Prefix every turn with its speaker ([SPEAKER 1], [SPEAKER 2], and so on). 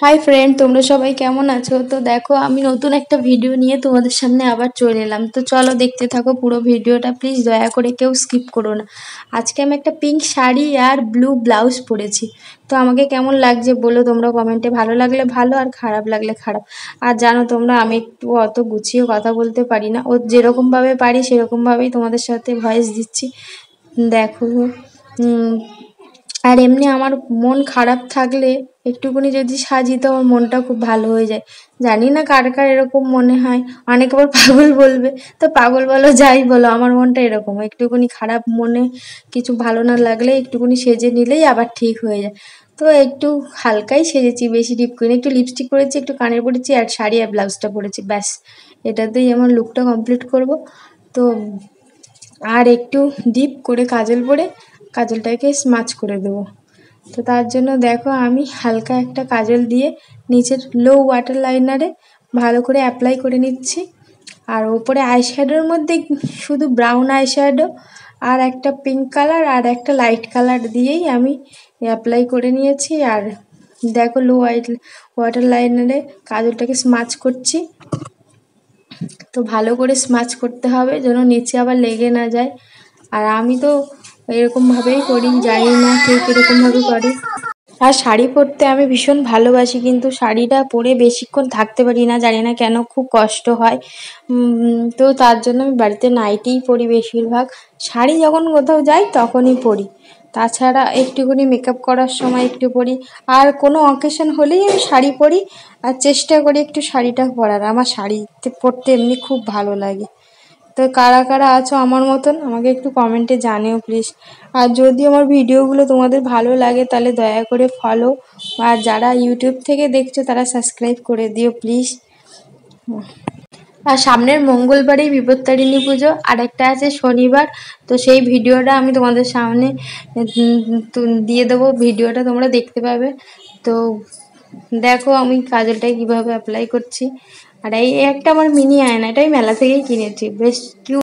[SPEAKER 1] Hi friend, তোমরা সবাই কেমন আছো? তো দেখো, আমি নতুন একটা ভিডিও নিয়ে তোমাদের সামনে আবার চলে এলাম। তো চলো দেখতে থাকো পুরো ভিডিওটা, প্লিজ দয়া করে কেউ স্কিপ করো না। আজকে আমি একটা পিঙ্ক শাড়ি আর ব্লু ব্লাউজ পরেছি। তো আমাকে কেমন লাগছে বলো তোমরা কমেন্টে। ভালো লাগলে ভালো, আর খারাপ লাগলে খারাপ। আর জানো তোমরা, আমি একটু অত গুছিয়ে কথা বলতে পারি না, ও যেরকমভাবে পারি সেরকমভাবেই তোমাদের সাথে ভয়েস দিচ্ছি। দেখো, আর এমনি আমার মন খারাপ থাকলে একটুখানি যদি সাজি তো আমার মনটা খুব ভালো হয়ে যায়। জানি না কার কার এরকম মনে হয়, অনেকে আবার পাগল বলবে। তো পাগল বলো যাই বলো, আমার মনটা এরকম, একটুখানি খারাপ মনে কিছু ভালো না লাগলে একটুখানি সেজে নিলেই আবার ঠিক হয়ে যায়। তো একটু হালকাই সেজেছি, বেশি ডিপ করিনি। একটু লিপস্টিক পরেছি, একটু কানের পরেছি, আর শাড়ি আর ব্লাউজটা পরেছি, ব্যাস। এটাতেই আমার লুকটা কমপ্লিট করব। তো আর একটু ডিপ করে কাজল পরে কাজলটাকে স্মাচ করে দেবো। তো তার জন্য দেখো, আমি হালকা একটা কাজল দিয়ে নিচের লো ওয়াটার লাইনারে ভালো করে অ্যাপ্লাই করে নিচ্ছি। আর ওপরে আইশ্যাডোর মধ্যে শুধু ব্রাউন আইশ্যাডো আর একটা পিঙ্ক কালার আর একটা লাইট কালার দিয়েই আমি অ্যাপ্লাই করে নিয়েছি। আর দেখো, লো ওয়াটার লাইনারে কাজলটাকে স্মাচ করছি। তো ভালো করে স্মাচ করতে হবে যেন নিচে আবার লেগে না যায়। আর আমি তো এরকমভাবেই করি, জানি না কেউ কীরকমভাবে করে। আর শাড়ি পরতে আমি ভীষণ ভালোবাসি, কিন্তু শাড়িটা পরে বেশিক্ষণ থাকতে পারি না, জানি না কেন, খুব কষ্ট হয়। তো তার জন্য আমি বাড়িতে নাইটিই পরি বেশিরভাগ। শাড়ি যখন কোথাও যাই তখনই পরি, তাছাড়া একটুখানি মেকআপ করার সময় একটু পরি। আর কোনো অকেশন হলেই আমি শাড়ি পরি, আর চেষ্টা করি একটু শাড়িটা পরার। আমার শাড়িতে পরতে এমনি খুব ভালো লাগে। তো কারা কারা আছো আমার মতন আমাকে একটু কমেন্টে জানিও প্লিজ। আর যদি আমার ভিডিওগুলো তোমাদের ভালো লাগে তাহলে দয়া করে ফলো, আর যারা ইউটিউব থেকে দেখছো তারা সাবস্ক্রাইব করে দিও প্লিজ। আর সামনের মঙ্গলবারেই বিপত্তারিণী পুজো, আর একটা আছে শনিবার। তো সেই ভিডিওটা আমি তোমাদের সামনে দিয়ে দেবো, ভিডিওটা তোমরা দেখতে পাবে। তো দেখো আমি কাজলটাই কীভাবে অ্যাপ্লাই করছি। আর এই একটা আমার মিনি আয়না, এটাই মেলা থেকেই কিনেছি, বেশ কিউট।